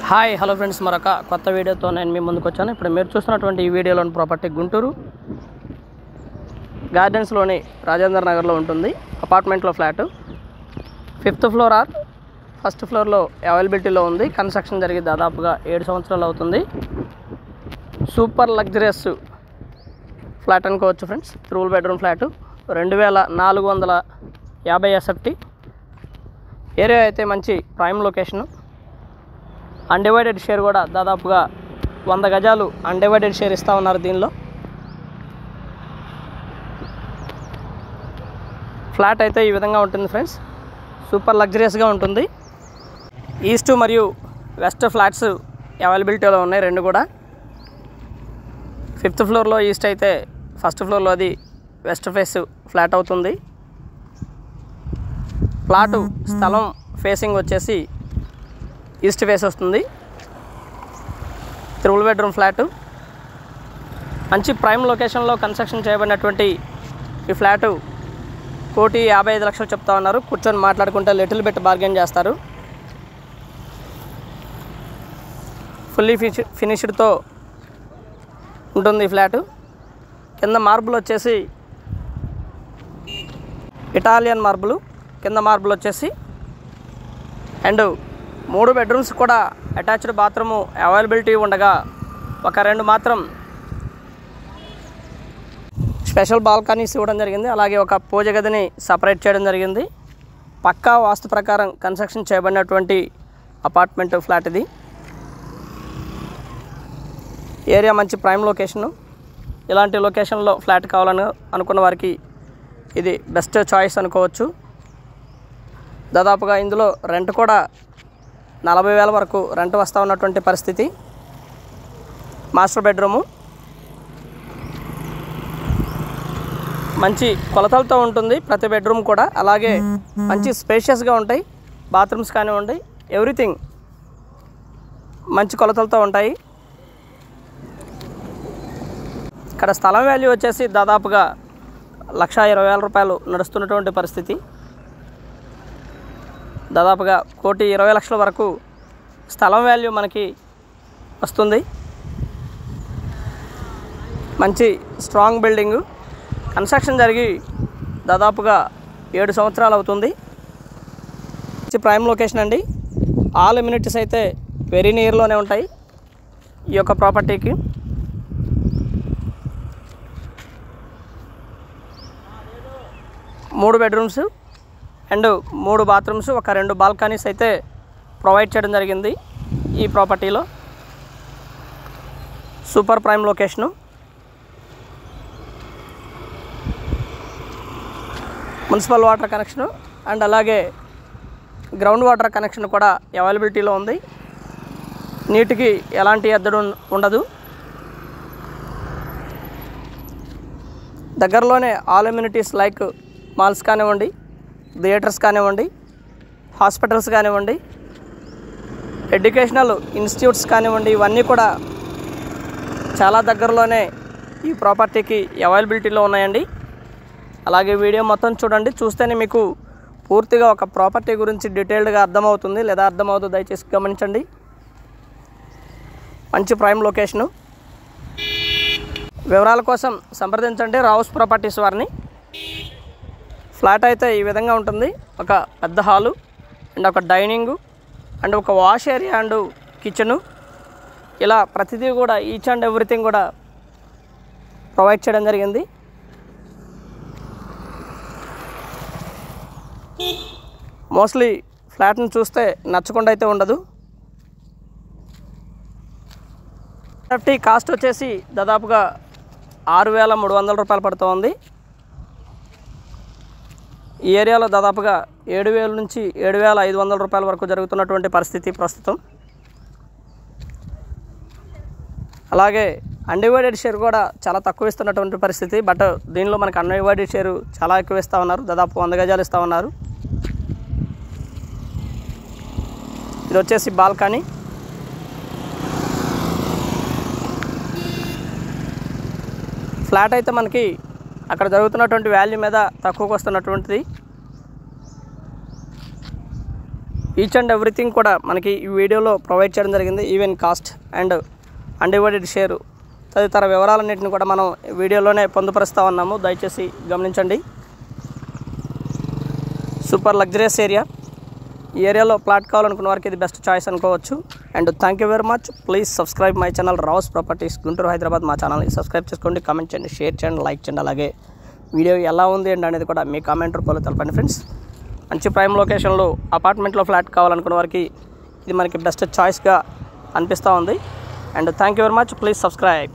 Hi hello friends, మరొక కొత్త వీడియోతో నేను మీ ముందుకు వచ్చాను. ఇప్పుడు మీరు చూస్తున్నటువంటి ఈ వీడియోలోని ప్రాపర్టీ గుంటూరు గార్డెన్స్లోని రాజేంద్ర నగర్లో ఉంటుంది. అపార్ట్మెంట్లో flat 5th floor or 1st ఫ్లోర్లో అవైలబిలిటీలో ఉంది. కన్స్ట్రక్షన్ జరిగి దాదాపుగా 7 సంవత్సరాలు అవుతుంది. సూపర్ లగ్జరియస్ ఫ్లాట్ అనుకోవచ్చు friends. 3 bedroom flat 2450 SFT. Area అయితే మంచి ప్రైమ్ లొకేషను. అన్డివైడెడ్ షేర్ కూడా దాదాపుగా 100 గజాలు అన్డివైడెడ్ షేర్ ఇస్తూ ఉన్నారు. దీనిలో ఫ్లాట్ అయితే ఈ విధంగా ఉంటుంది ఫ్రెండ్స్. సూపర్ లగ్జరియస్గా ఉంటుంది. ఈస్ట్ మరియు వెస్ట్ ఫ్లాట్స్ అవైలబిలిటీలో ఉన్నాయి, రెండు కూడా. 5th ఫ్లోర్లో ఈస్ట్ అయితే 1st ఫ్లోర్లో అది వెస్ట్ ఫేస్ ఫ్లాట్ అవుతుంది. ప్లాటు స్థలం ఫేసింగ్ వచ్చేసి ఈస్ట్ ఫేస్ వస్తుంది. 3 బెడ్రూమ్ ఫ్లాటు మంచి ప్రైమ్ లొకేషన్లో కన్స్ట్రక్షన్ చేయబడినటువంటి ఈ ఫ్లాటు 1,55,00,000 చెప్తా ఉన్నారు. కూర్చొని మాట్లాడుకుంటే లిటిల్ బిట్ బార్గెన్ చేస్తారు. ఫుల్లీ ఫినిష్డ్తో ఉంటుంది ఈ ఫ్లాటు. కింద మార్బుల్ వచ్చేసి ఇటాలియన్ మార్బుల్, కింద మార్బుల్ వచ్చేసి. అండ్ 3 బెడ్రూమ్స్ కూడా అటాచ్డ్ బాత్రూము అవైలబిలిటీ ఉండగా ఒక 2 మాత్రం స్పెషల్ బాల్కనీస్ ఇవ్వడం జరిగింది. అలాగే ఒక పూజ గదిని సపరేట్ చేయడం జరిగింది. పక్కా వాస్తు ప్రకారం కన్స్ట్రక్షన్ చేయబడినటువంటి అపార్ట్మెంట్ ఫ్లాట్ ఇది. ఏరియా మంచి ప్రైమ్ లొకేషను. ఇలాంటి లొకేషన్లో ఫ్లాట్ కావాలని అనుకున్న వారికి ఇది బెస్ట్ చాయిస్ అనుకోవచ్చు. దాదాపుగా ఇందులో రెంట్ కూడా 40,000 వరకు రెంట్ వస్తూ ఉన్నటువంటి పరిస్థితి. మాస్టర్ బెడ్రూము మంచి కొలతలతో ఉంటుంది ప్రతి బెడ్రూమ్ కూడా. అలాగే మంచి స్పేషియస్గా ఉంటాయి. బాత్రూమ్స్ కానివ్వండి, ఎవ్రీథింగ్ మంచి కొలతలతో ఉంటాయి. ఇక్కడ స్థలం వాల్యూ వచ్చేసి దాదాపుగా 1,20,000 రూపాయలు నడుస్తున్నటువంటి పరిస్థితి. దాదాపుగా 1,20,00,000 వరకు స్థలం వాల్యూ మనకి వస్తుంది. మంచి స్ట్రాంగ్ బిల్డింగు. కన్స్ట్రక్షన్ జరిగి దాదాపుగా 7 సంవత్సరాలు అవుతుంది. మంచి ప్రైమ్ లొకేషన్ అండి. ఆల్ ఎమ్యూనిటీస్ అయితే వెరీ నియర్లోనే ఉంటాయి ఈ యొక్క ప్రాపర్టీకి. మూడు బెడ్రూమ్స్ అండ్ 3 బాత్రూమ్స్, ఒక 2 బాల్కనీస్ అయితే ప్రొవైడ్ చేయడం జరిగింది ఈ ప్రాపర్టీలో. Super prime location. Municipal water connection and అలాగే గ్రౌండ్ వాటర్ కనెక్షన్ కూడా అవైలబిలిటీలో ఉంది. నీటికి ఎలాంటి ఎద్దడు ఉండదు. దగ్గరలోనే ఆల్ ఎమ్యూనిటీస్ లైక్ మాల్స్ కానివ్వండి, థియేటర్స్ కానివ్వండి, హాస్పిటల్స్ కానివ్వండి, ఎడ్యుకేషనల్ ఇన్స్టిట్యూట్స్ కానివ్వండి, ఇవన్నీ కూడా చాలా దగ్గరలోనే ఈ ప్రాపర్టీకి అవైలబిలిటీలో ఉన్నాయండి. అలాగే వీడియో మొత్తం చూడండి. చూస్తేనే మీకు పూర్తిగా ఒక ప్రాపర్టీ గురించి డీటెయిల్డ్గా అర్థమవుతుంది, లేదా అర్థమవుతుంది. దయచేసి గమనించండి. మంచి ప్రైమ్ లొకేషను. వివరాల కోసం సంప్రదించండి రావుస్ ప్రాపర్టీస్ వారిని. ఫ్లాట్ అయితే ఈ విధంగా ఉంటుంది. ఒక పెద్ద హాలు అండ్ ఒక డైనింగు అండ్ ఒక వాష్ ఏరియా అండ్ కిచెను, ఇలా ప్రతిదీ కూడా ఈచ్ అండ్ ఎవ్రీథింగ్ కూడా ప్రొవైడ్ చేయడం జరిగింది. మోస్ట్లీ ఫ్లాట్ని చూస్తే నచ్చకుండా అయితే ఉండదు. SFT కాస్ట్ వచ్చేసి దాదాపుగా 6,300 రూపాయలు పడుతుంది. ఈ ఏరియాలో దాదాపుగా 7,000 నుంచి 7,500 రూపాయల వరకు జరుగుతున్నటువంటి పరిస్థితి ప్రస్తుతం. అలాగే అన్డివైడెడ్ షేర్ కూడా చాలా తక్కువ ఇస్తున్నటువంటి పరిస్థితి. బట్ దీనిలో మనకు అన్డివైడెడ్ షేర్ చాలా ఎక్కువ ఇస్తూ ఉన్నారు. దాదాపు 100 గజాలు ఇస్తూ ఉన్నారు. ఇది వచ్చేసి బాల్కనీ. ఫ్లాట్ అయితే మనకి అక్కడ జరుగుతున్నటువంటి వాల్యూ మీద తక్కువకు వస్తున్నటువంటిది. ఈచ్ అండ్ ఎవ్రీథింగ్ కూడా మనకి ఈ వీడియోలో ప్రొవైడ్ చేయడం జరిగింది. Even cost and undivided share తదితర వివరాలన్నింటిని కూడా మనం వీడియోలోనే పొందుపరుస్తూ ఉన్నాము. దయచేసి గమనించండి. Super luxurious area. ఈ ఏరియాలో ప్లాట్ కావాలనుకున్న వారికి ఇది బెస్ట్ చాయిస్ అనుకోవచ్చు. And thank you very much. Please subscribe my channel Rao's properties Guntur Hyderabad. మా ఛానల్ని సబ్స్క్రైబ్ చేసుకోండి, కామెంట్ చేయండి, షేర్ చేయండి, లైక్ చేయండి. అలాగే వీడియో ఎలా ఉంది అనేది కూడా మీ కామెంట్ రూపంలో తెలపండి ఫ్రెండ్స్. మంచి ప్రైమ్ లొకేషన్లో అపార్ట్మెంట్లో ఫ్లాట్ కావాలనుకున్న వారికి ఇది మనకి బెస్ట్ చాయిస్గా అనిపిస్తూ ఉంది. And thank you very much. Please subscribe.